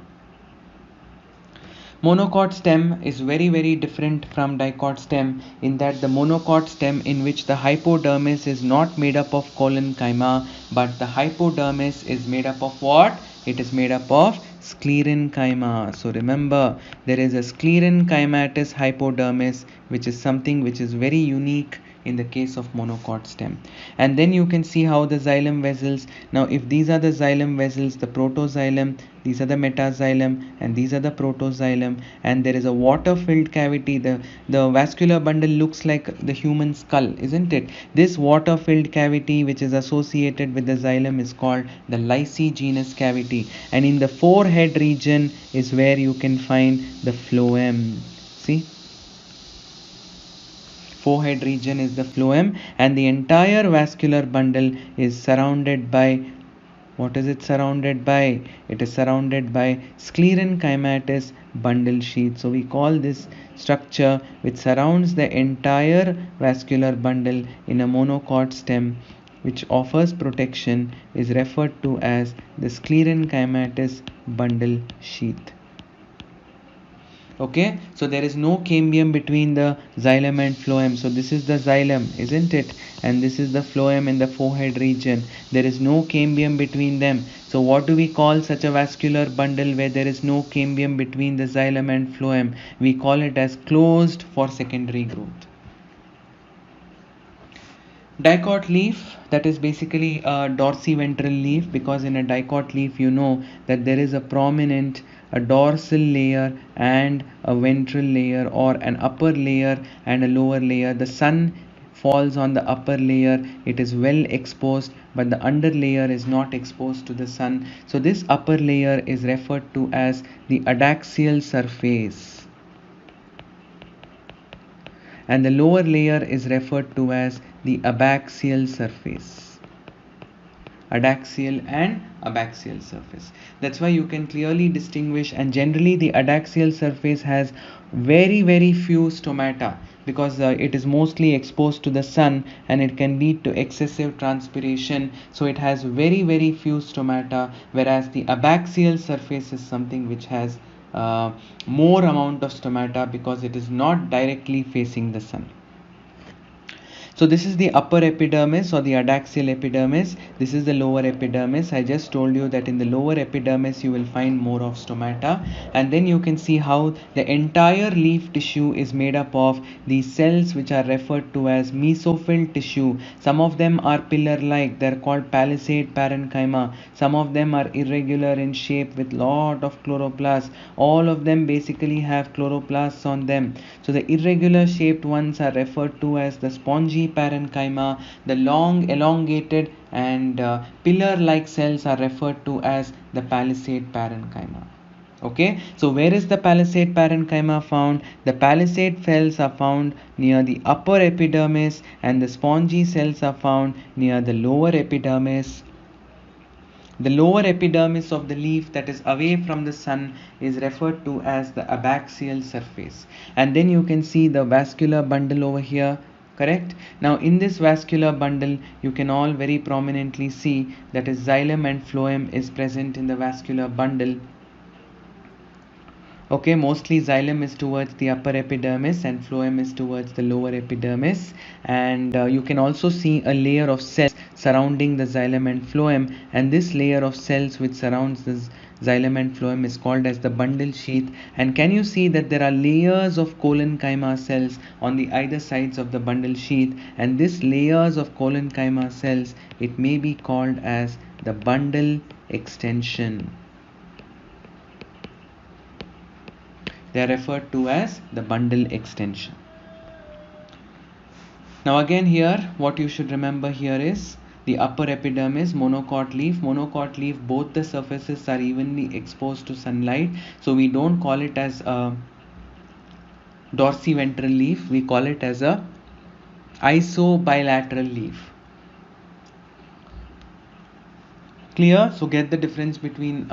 Monocot stem is very different from dicot stem in that the monocot stem, in which the hypodermis is not made up of collenchyma, but the hypodermis is made up of what? It is made up of sclerenchyma. So remember, there is a sclerenchymatous hypodermis, which is something which is very unique in the case of monocot stem. And then you can see how the xylem vessels, now if these are the xylem vessels, the protoxylem, these are the metaxylem, and these are the protoxylem, and there is a water filled cavity. The vascular bundle looks like the human skull, isn't it? This water filled cavity which is associated with the xylem is called the lysigenous cavity, and in the forehead region is where you can find the phloem. See, forehead region is the phloem, and the entire vascular bundle is surrounded by, what is it surrounded by? It is surrounded by sclerenchymatous bundle sheath. So we call this structure which surrounds the entire vascular bundle in a monocot stem, which offers protection, is referred to as the sclerenchymatous bundle sheath. Okay, so there is no cambium between the xylem and phloem. So this is the xylem, isn't it? And this is the phloem in the forehead region. There is no cambium between them. So what do we call such a vascular bundle where there is no cambium between the xylem and phloem? We call it as closed for secondary growth. Dicot leaf, that is basically a dorsiventral leaf, because in a dicot leaf you know that there is a prominent a dorsal layer and a ventral layer, or an upper layer and a lower layer. The sun falls on the upper layer, it is well exposed, but the under layer is not exposed to the sun. So this upper layer is referred to as the adaxial surface, and the lower layer is referred to as the abaxial surface. Adaxial and abaxial surface. That's why you can clearly distinguish, and generally the adaxial surface has very few stomata, because it is mostly exposed to the sun and it can lead to excessive transpiration, so it has very few stomata, whereas the abaxial surface is something which has more amount of stomata because it is not directly facing the sun. So this is the upper epidermis or the adaxial epidermis. This is the lower epidermis. I just told you that in the lower epidermis you will find more of stomata, and then you can see how the entire leaf tissue is made up of these cells which are referred to as mesophyll tissue. Some of them are pillar-like. They are called palisade parenchyma. Some of them are irregular in shape with lot of chloroplasts. All of them basically have chloroplasts on them. So the irregular shaped ones are referred to as the spongy parenchyma. The long elongated and pillar-like cells are referred to as the palisade parenchyma. Okay, so where is the palisade parenchyma found? The palisade cells are found near the upper epidermis, and the spongy cells are found near the lower epidermis. The lower epidermis of the leaf that is away from the sun is referred to as the abaxial surface. And then you can see the vascular bundle over here, correct? Now in this vascular bundle you can all very prominently see that is xylem and phloem is present in the vascular bundle. Okay, mostly xylem is towards the upper epidermis and phloem is towards the lower epidermis, and you can also see a layer of cells surrounding the xylem and phloem, and this layer of cells which surrounds this xylem and phloem is called as the bundle sheath. And can you see that there are layers of collenchyma cells on the either sides of the bundle sheath, and this layers of collenchyma cells, it may be called as the bundle extension. They are referred to as the bundle extension. Now again here what you should remember here is the upper epidermis, monocot leaf. Monocot leaf, both the surfaces are evenly exposed to sunlight, so we don't call it as a dorsiventral leaf, we call it as a isobilateral leaf. Clear? So get the difference between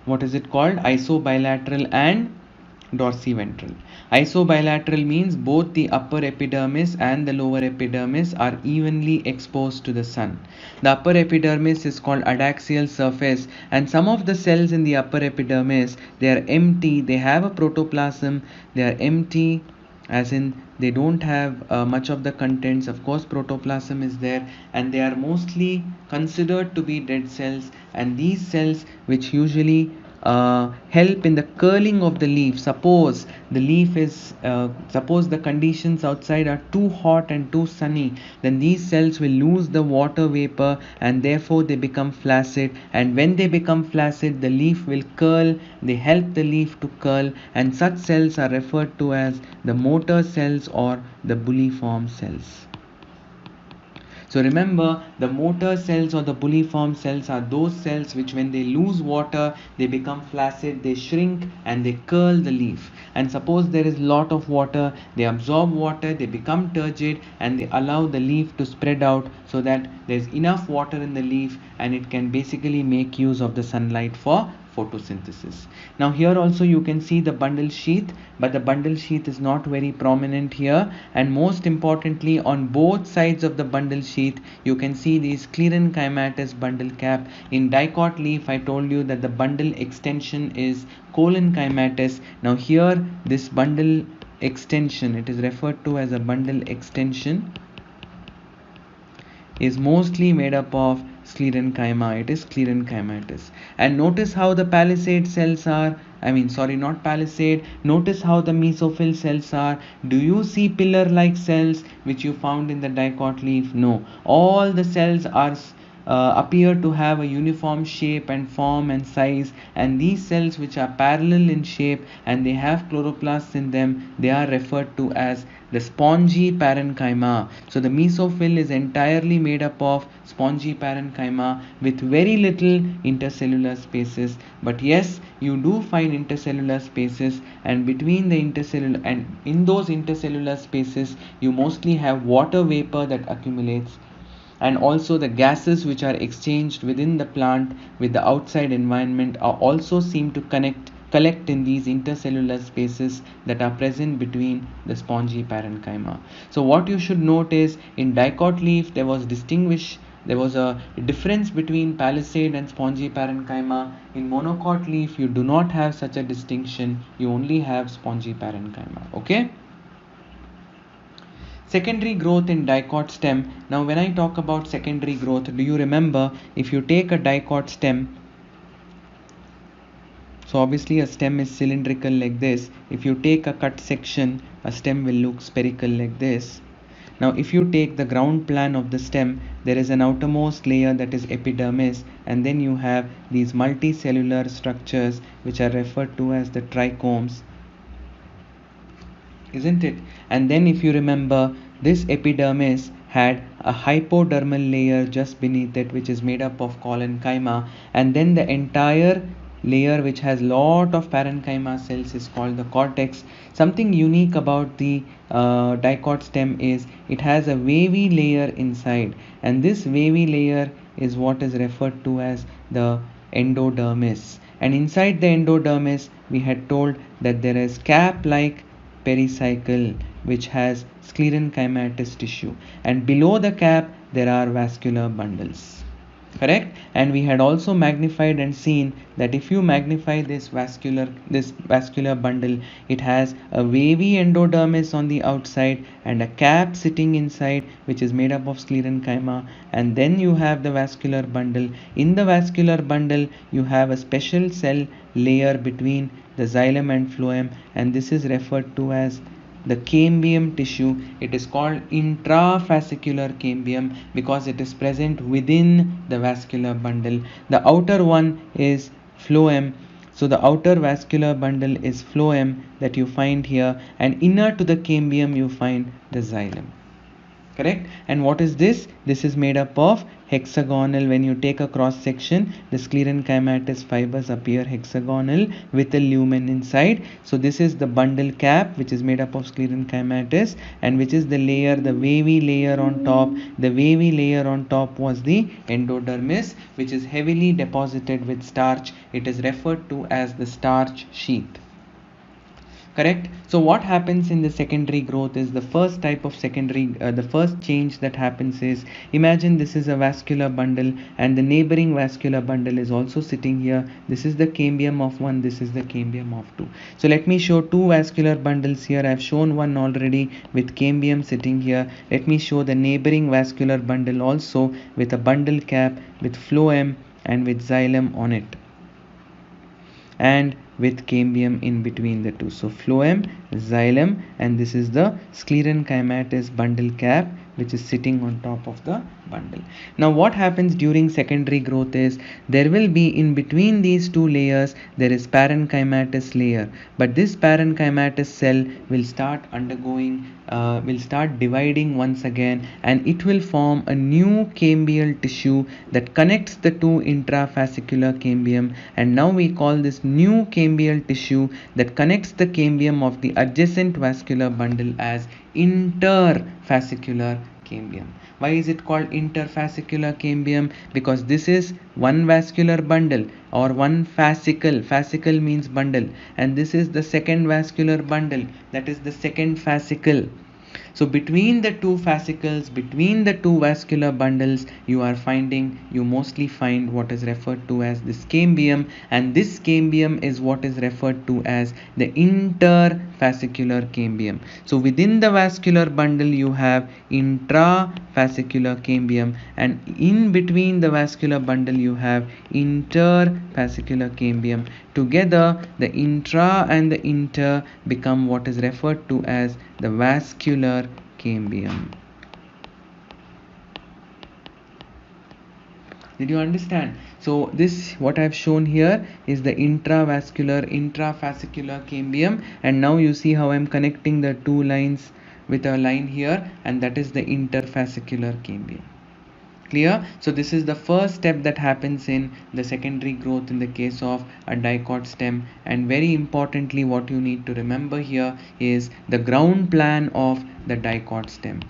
what is it called, isobilateral and dorsiventral. Isobilateral means both the upper epidermis and the lower epidermis are evenly exposed to the sun. The upper epidermis is called adaxial surface, and some of the cells in the upper epidermis, they are empty, they have a protoplasm, they are empty, as in they don't have much of the contents. Of course protoplasm is there, and they are mostly considered to be dead cells, and these cells which usually help in the curling of the leaf. Suppose the leaf is suppose the conditions outside are too hot and too sunny, then these cells will lose the water vapor and therefore they become flaccid, and when they become flaccid the leaf will curl, they help the leaf to curl, and such cells are referred to as the motor cells or the bulliform cells. So remember, the motor cells or the bulliform cells are those cells which, when they lose water, they become flaccid, they shrink and they curl the leaf. And suppose there is lot of water, they absorb water, they become turgid, and they allow the leaf to spread out so that there is enough water in the leaf and it can basically make use of the sunlight for photosynthesis. Now here also you can see the bundle sheath, but the bundle sheath is not very prominent here, and most importantly on both sides of the bundle sheath you can see the sclerenchymatous bundle cap. In dicot leaf I told you that the bundle extension is collenchymatous. Now here this bundle extension, it is referred to as a bundle extension, is mostly made up of sclerenchyma. It is sclerenchymatous. And notice how the palisade cells are, not palisade, notice how the mesophyll cells are. Do you see pillar like cells which you found in the dicot leaf? No, all the cells are appear to have a uniform shape and form and size, and these cells which are parallel in shape and they have chloroplasts in them, they are referred to as the spongy parenchyma. So the mesophyll is entirely made up of spongy parenchyma with very little intercellular spaces, but yes, you do find intercellular spaces, and between the intercellular and in those intercellular spaces you mostly have water vapor that accumulates, and also the gases which are exchanged within the plant with the outside environment are also seem to collect in these intercellular spaces that are present between the spongy parenchyma. So what you should note is, in dicot leaf there was a difference between palisade and spongy parenchyma. In monocot leaf you do not have such a distinction, you only have spongy parenchyma. Okay. Secondary growth in dicot stem. Now when I talk about secondary growth, do you remember, if you take a dicot stem, so obviously a stem is cylindrical like this. If you take a cut section, a stem will look spherical like this. Now if you take the ground plan of the stem, there is an outermost layer that is epidermis, and then you have these multicellular structures which are referred to as the trichomes, isn't it? And then if you remember, this epidermis had a hypodermal layer just beneath it which is made up of collenchyma, and then the entire layer which has lot of parenchyma cells is called the cortex. Something unique about the dicot stem is it has a wavy layer inside, and this wavy layer is what is referred to as the endodermis. And inside the endodermis we had told that there is cap like pericycle which has sclerenchymatous tissue, and below the cap there are vascular bundles, correct? And we had also magnified and seen that if you magnify this vascular bundle, it has a wavy endodermis on the outside and a cap sitting inside which is made up of sclerenchyma, and then you have the vascular bundle. In the vascular bundle you have a special cell layer between the xylem and phloem, and this is referred to as the cambium tissue. It is called intrafascicular cambium because it is present within the vascular bundle. The outer one is phloem. So the outer vascular bundle is phloem that you find here, and inner to the cambium you find the xylem, correct? And what is this? This is made up of hexagonal. When you take a cross section, the sclerenchymatous fibers appear hexagonal with a lumen inside. So this is the bundle cap which is made up of sclerenchymatous, and which is the layer, the wavy layer on top. The wavy layer on top was the endodermis, which is heavily deposited with starch. It is referred to as the starch sheath. correct? So what happens in the secondary growth is the first type of secondary the first change that happens is, imagine this is a vascular bundle and the neighboring vascular bundle is also sitting here. This is the cambium of one, this is the cambium of two. So let me show two vascular bundles here. I've shown one already with cambium sitting here. Let me show the neighboring vascular bundle also with a bundle cap with phloem and with xylem on it, and with cambium in between the two. So phloem, xylem, and this is the sclerenchymatous bundle cap which is sitting on top of the bundle. Now what happens during secondary growth is, there will be in between these two layers there is parenchymatous layer, but this parenchymatous cell will start undergoing will start dividing once again, and it will form a new cambial tissue that connects the two intrafascicular cambium, and now we call this new cambial tissue that connects the cambium of the adjacent vascular bundle as interfascicular cambium. Why is it called interfascicular cambium? Because this is one vascular bundle or one fascicle. Fascicle means bundle, and this is the second vascular bundle, that is the second fascicle. So between the two fascicles, between the two vascular bundles, you mostly find what is referred to as this cambium, and this cambium is what is referred to as the interfascicular cambium. So within the vascular bundle you have intrafascicular cambium, and in between the vascular bundle you have interfascicular cambium. Together the intra and the inter become what is referred to as the vascular cambium. Did you understand? So this, what I've shown here, is the intrafascicular cambium, and now you see how I'm connecting the two lines with a line here, and that is the interfascicular cambium. Clear? So this is the first step that happens in the secondary growth in the case of a dicot stem. And very importantly, what you need to remember here is the ground plan of the dicot stem.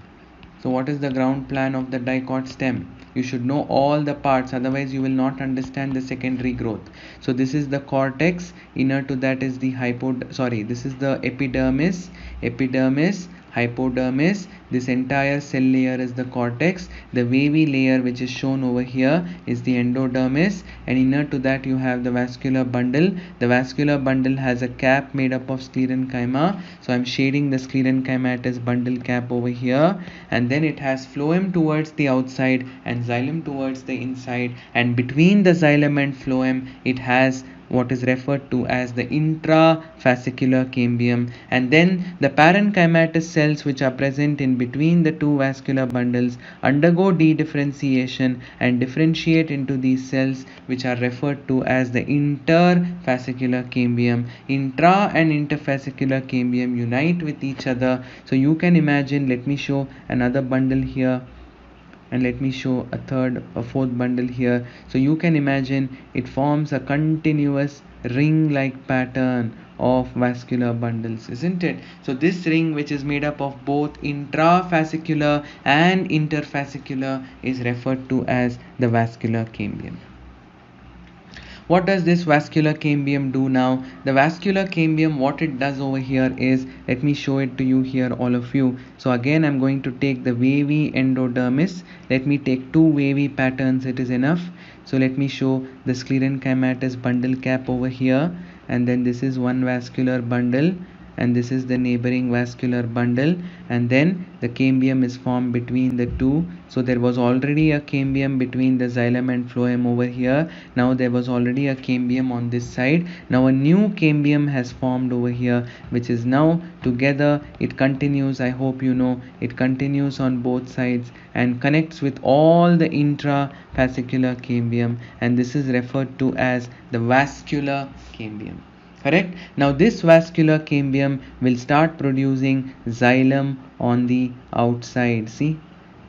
So what is the ground plan of the dicot stem? You should know all the parts, otherwise you will not understand the secondary growth. So this is the cortex, inner to that is the this is the epidermis, hypodermis. This entire cell layer is the cortex. The wavy layer which is shown over here is the endodermis, and inner to that you have the vascular bundle. The vascular bundle has a cap made up of sclerenchyma, so I'm shading the sclerenchymatous bundle cap over here, and then it has phloem towards the outside and xylem towards the inside, and between the xylem and phloem it has what is referred to as the intrafascicular cambium, and then the parenchymatous cells which are present in between the two vascular bundles undergo dedifferentiation and differentiate into these cells which are referred to as the interfascicular cambium. Intra and interfascicular cambium unite with each other. So you can imagine, let me show another bundle here, and let me show a fourth bundle here. So you can imagine it forms a continuous ring like pattern of vascular bundles, isn't it? So this ring, which is made up of both intrafascicular and interfascicular, is referred to as the vascular cambium. What does this vascular cambium do now? The vascular cambium, what it does over here is, let me show it to you here, all of you. So again I'm going to take the wavy endodermis. Let me take two wavy patterns, it is enough. So let me show the sclerenchymatous bundle cap over here, and then this is one vascular bundle, and this is the neighboring vascular bundle, and then the cambium is formed between the two. So there was already a cambium between the xylem and phloem over here. Now there was already a cambium on this side. Now a new cambium has formed over here, which is now together it continues, I hope you know, it continues on both sides and connects with all the intrafascicular cambium, and this is referred to as the vascular cambium. Correct? Now this vascular cambium will start producing xylem on the outside. See,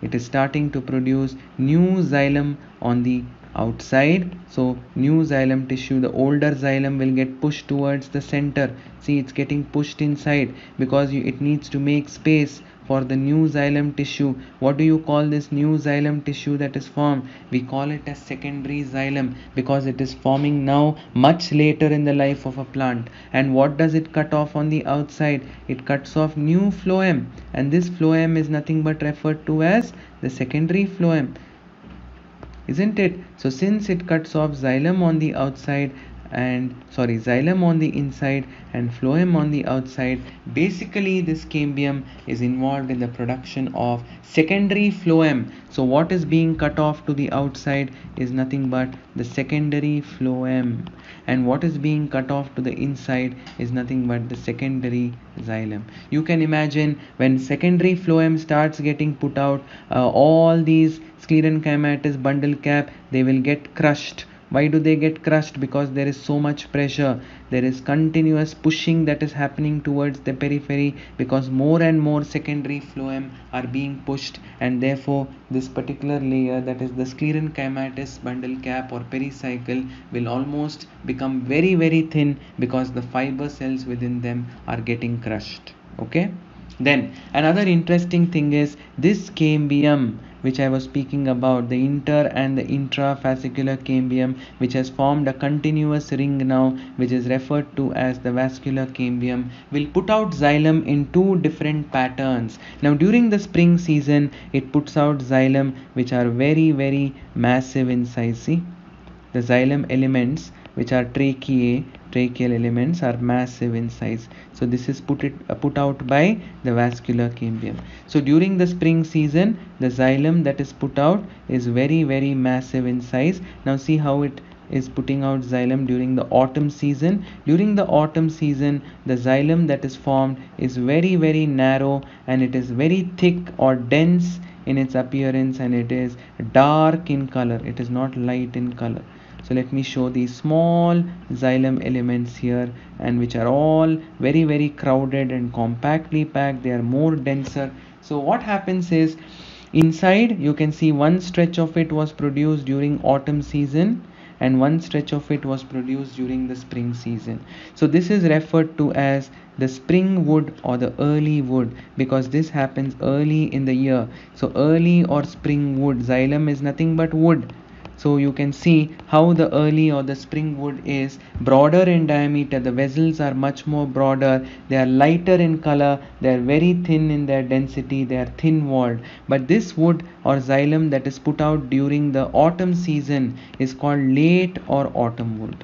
it is starting to produce new xylem on the outside. So new xylem tissue, the older xylem will get pushed towards the center. See, it's getting pushed inside because it needs to make space for the new xylem tissue. What do you call this new xylem tissue that is formed? We call it as secondary xylem, because it is forming now much later in the life of a plant. And what does it cut off on the outside? It cuts off new phloem, and this phloem is nothing but referred to as the secondary phloem, isn't it? So since it cuts off xylem on the outside, and xylem on the inside and phloem on the outside, basically this cambium is involved in the production of secondary phloem. So what is being cut off to the outside is nothing but the secondary phloem, and what is being cut off to the inside is nothing but the secondary xylem. You can imagine when secondary phloem starts getting put out, all these sclerenchymatous bundle cap, they will get crushed. Why do they get crushed? Because there is so much pressure, there is continuous pushing that is happening towards the periphery, because more and more secondary phloem are being pushed, and therefore this particular layer, that is the sclerenchymatous bundle cap or pericycle, will almost become very very thin, because the fiber cells within them are getting crushed. Okay, then another interesting thing is this cambium which I was speaking about, the inter and the intrafascicular cambium, which has formed a continuous ring now, which is referred to as the vascular cambium, will put out xylem in two different patterns. Now during the spring season, it puts out xylem which are very very massive in size. See, the xylem elements, which are tracheal elements, are massive in size. So this is put out by the vascular cambium. So during the spring season, the xylem that is put out is very very massive in size. Now see how it is putting out xylem during the autumn season. During the autumn season, the xylem that is formed is very very narrow, and it is very thick or dense in its appearance, and it is dark in color. It is not light in color. So let me show these small xylem elements here, and which are all very very crowded and compactly packed. They are more denser. So what happens is, inside you can see one stretch of it was produced during autumn season, and one stretch of it was produced during the spring season. So this is referred to as the spring wood or the early wood, because this happens early in the year. So early or spring wood, xylem is nothing but wood. So you can see how the early or the spring wood is broader in diameter. The vessels are much more broader, they are lighter in color, they are very thin in their density, they are thin walled. But this wood or xylem that is put out during the autumn season is called late or autumn wood.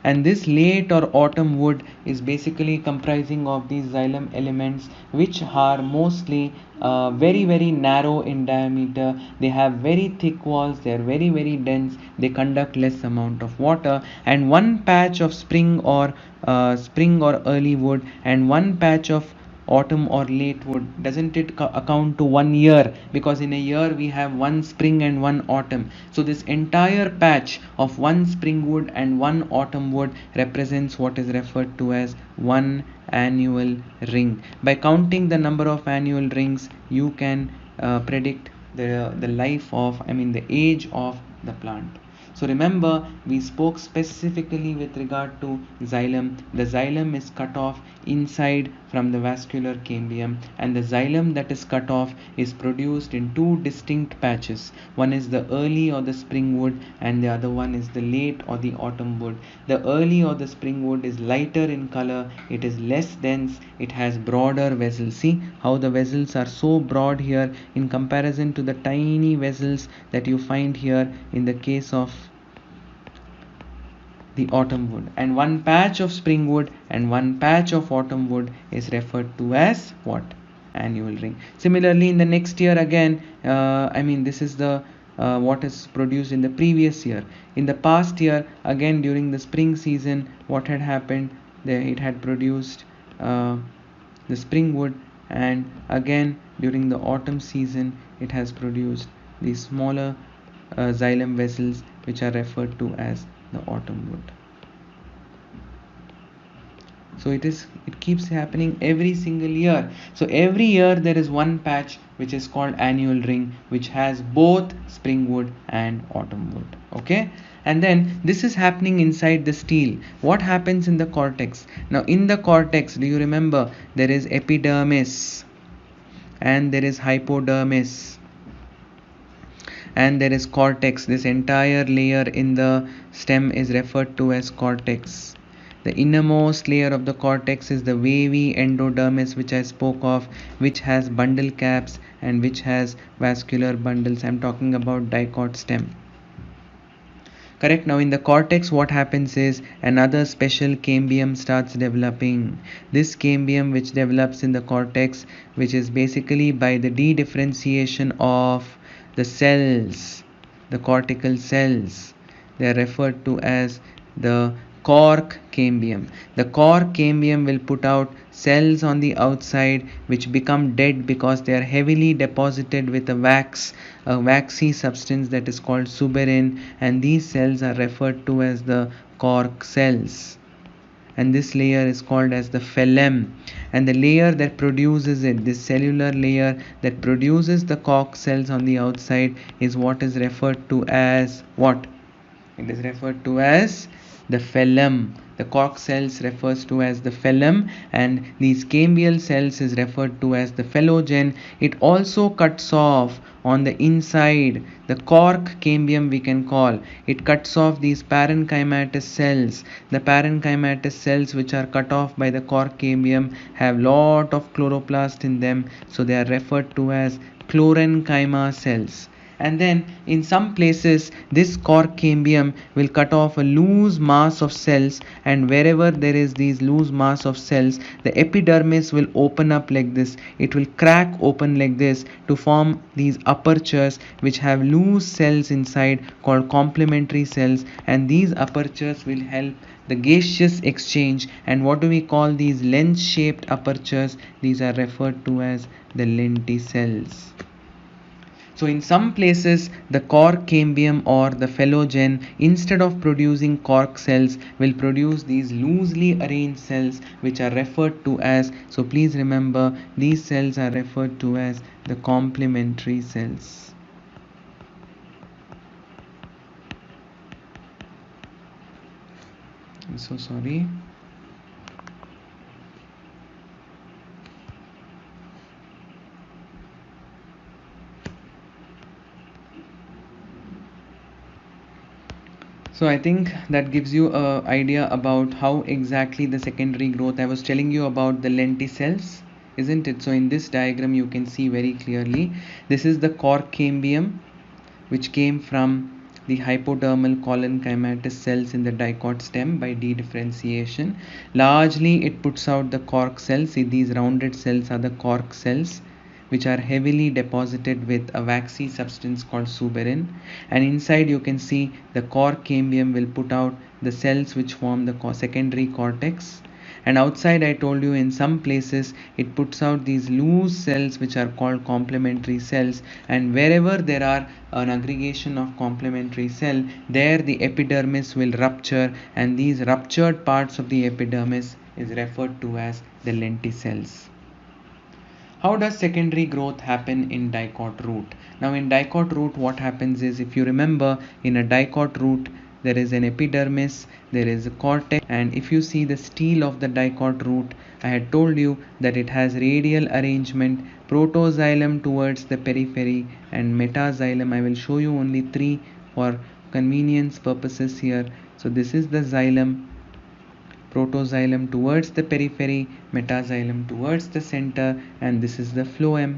And this late or autumn wood is basically comprising of these xylem elements, which are mostly very very narrow in diameter. They have very thick walls, they are very very dense, they conduct less amount of water. And one patch of spring or early wood, and one patch of autumn or late wood, doesn't it account to 1 year? Because in a year we have one spring and one autumn. So this entire patch of one spring wood and one autumn wood represents what is referred to as one annual ring. By counting the number of annual rings, you can predict the life of, the age of the plant. So remember, we spoke specifically with regard to xylem. The xylem is cut off inside from the vascular cambium, and the xylem that is cut off is produced in two distinct patches. One is the early or the spring wood, and the other one is the late or the autumn wood. The early or the spring wood is lighter in color, it is less dense, it has broader vessels. See how the vessels are so broad here in comparison to the tiny vessels that you find here in the case of the autumn wood. And one patch of spring wood and one patch of autumn wood is referred to as what? Annual ring. Similarly, in the next year again, this is the what is produced in the previous year. In the past year, again during the spring season, what had happened? It had produced the spring wood, and again during the autumn season, it has produced these smaller xylem vessels, which are referred to as the autumn wood. So it keeps happening every single year. So every year there is one patch which is called annual ring, which has both spring wood and autumn wood. Okay, and then this is happening inside the steel. What happens in the cortex? Now in the cortex, do you remember there is epidermis and there is hypodermis and there is cortex. This entire layer in the stem is referred to as cortex. The innermost layer of the cortex is the wavy endodermis, which I spoke of, which has bundle caps and which has vascular bundles. I'm talking about dicot stem. Correct. Now in the cortex, what happens is another special cambium starts developing. This cambium which develops in the cortex, which is basically by the dedifferentiation of the cells, the cortical cells, they are referred to as the cork cambium. The cork cambium will put out cells on the outside which become dead because they are heavily deposited with a waxy substance that is called suberin, and these cells are referred to as the cork cells. And this layer is called as the phloem, and the layer that produces it, this cellular layer that produces the cork cells on the outside, is what is referred to as what? It is referred to as the phloem. The cork cells refers to as the phloem, and these cambial cells is referred to as the phelogen. It also cuts off on the inside, the cork cambium we can call. It cuts off these parenchymatous cells. The parenchymatous cells which are cut off by the cork cambium have lot of chloroplast in them, so they are referred to as chlorenchyma cells. And then in some places this cork cambium will cut off a loose mass of cells, and wherever there is these loose mass of cells, the epidermis will open up like this. It will crack open like this to form these apertures which have loose cells inside called complementary cells, and these apertures will help the gaseous exchange. And what do we call these lens shaped apertures? These are referred to as the lenticels. So in some places the cork cambium or the phelogen, instead of producing cork cells, will produce these loosely arranged cells which are referred to as, so please remember, these cells are referred to as the complementary cells. I'm so sorry. So I think that gives you an idea about how exactly the secondary growth. I was telling you about the lenticels, isn't it? So in this diagram you can see very clearly, this is the cork cambium which came from the hypodermal collenchymatous cells in the dicot stem by dedifferentiation. Largely it puts out the cork cells. See, these rounded cells are the cork cells, which are heavily deposited with a waxy substance called suberin, and inside you can see the cork cambium will put out the cells which form the secondary cortex. And outside, I told you, in some places it puts out these loose cells which are called complementary cells, and wherever there are an aggregation of complementary cell, there the epidermis will rupture, and these ruptured parts of the epidermis is referred to as the lenticels. How does secondary growth happen in dicot root? Now in dicot root, what happens is, if you remember, in a dicot root there is an epidermis, there is a cortex, and if you see the stele of the dicot root, I had told you that it has radial arrangement, protoxylem towards the periphery and metaxylem. I will show you only three for convenience purposes here. So this is the xylem, protoxylem towards the periphery, metaxylem towards the center, and this is the phloem.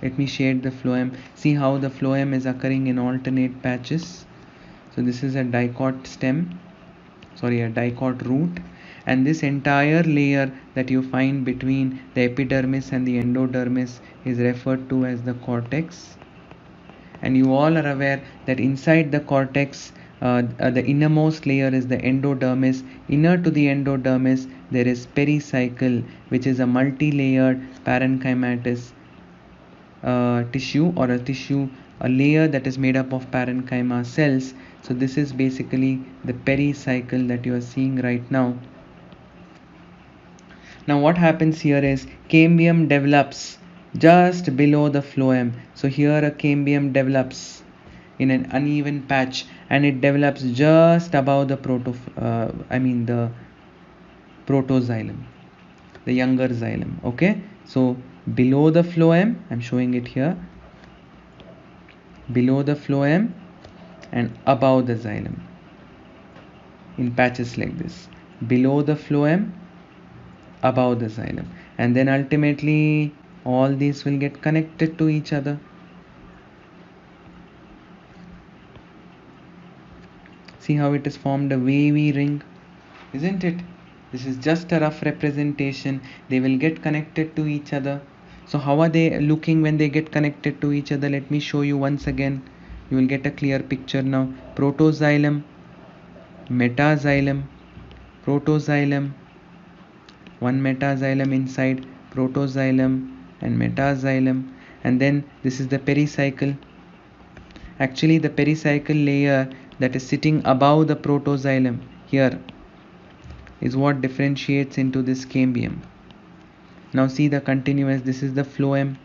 Let me shade the phloem. See how the phloem is occurring in alternate patches. So this is a dicot stem, sorry, a dicot root, and this entire layer that you find between the epidermis and the endodermis is referred to as the cortex. And you all are aware that inside the cortex, the innermost layer is the endodermis. Inner to the endodermis there is pericycle, which is a multi-layered parenchymatous tissue, or a layer that is made up of parenchyma cells. So this is basically the pericycle that you are seeing right now. Now what happens here is cambium develops just below the phloem. So here a cambium develops in an uneven patch, and it develops just above the the protoxylem, the younger xylem. Okay, so below the phloem, I'm showing it here, below the phloem and above the xylem in patches like this, below the phloem, above the xylem, and then ultimately all these will get connected to each other. See how it is formed a wavy ring, isn't it? This is just a rough representation. They will get connected to each other. So how are they looking when they get connected to each other? Let me show you once again. You will get a clear picture now. Protoxylem, metaxylem, protoxylem, one metaxylem inside, protoxylem and metaxylem, and then this is the pericycle. Actually the pericycle layer that is sitting above the protoxylem here is what differentiates into this cambium. Now see the continuous, this is the phloem.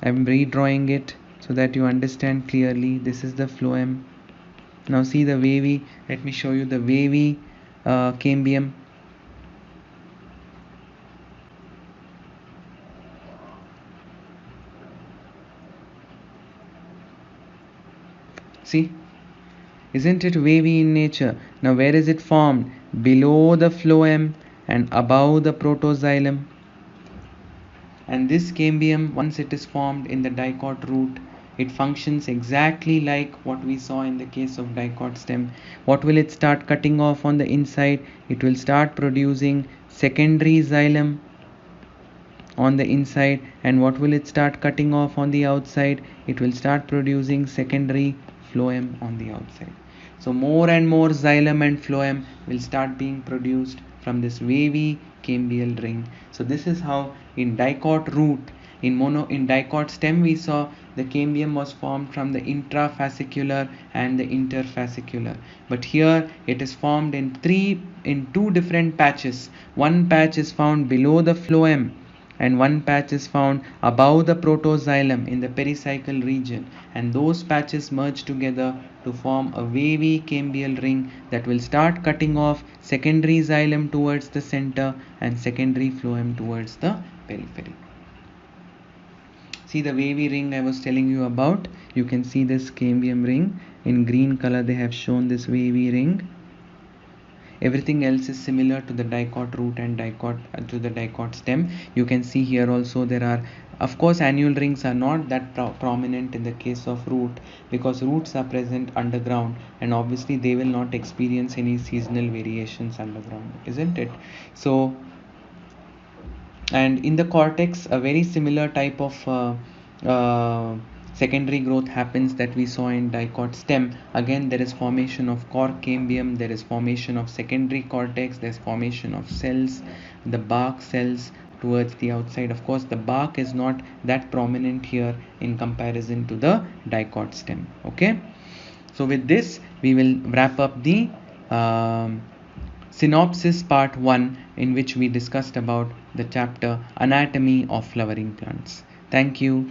I'm redrawing it so that you understand clearly. This is the phloem. Now see the wavy, let me show you the wavy cambium. See, isn't it wavy in nature? Now where is it formed? Below the phloem and above the protoxylem. And this cambium, once it is formed in the dicot root, it functions exactly like what we saw in the case of dicot stem. What will it start cutting off on the inside? It will start producing secondary xylem on the inside, and what will it start cutting off on the outside? It will start producing secondary phloem on the outside. So more and more xylem and phloem will start being produced from this wavy cambial ring. So this is how in dicot root, in dicot stem we saw the cambium was formed from the intrafascicular and the interfascicular, but here it is formed in two different patches. One patch is found below the phloem and one patch is found above the protoxylem in the pericycle region, and those patches merge together to form a wavy cambial ring that will start cutting off secondary xylem towards the center and secondary phloem towards the periphery. See the wavy ring I was telling you about. You can see this cambium ring in green color. They have shown this wavy ring. Everything else is similar to the dicot root and to the dicot stem. You can see here also there are, of course, annual rings are not that prominent in the case of root, because roots are present underground and obviously they will not experience any seasonal variations underground, isn't it? So, and in the cortex a very similar type of secondary growth happens that we saw in dicot stem. Again, there is formation of cork cambium, there is formation of secondary cortex, there's formation of cells, the bark cells towards the outside. Of course, the bark is not that prominent here in comparison to the dicot stem. Okay, so with this we will wrap up the synopsis part 1, in which we discussed about the chapter anatomy of flowering plants. Thank you.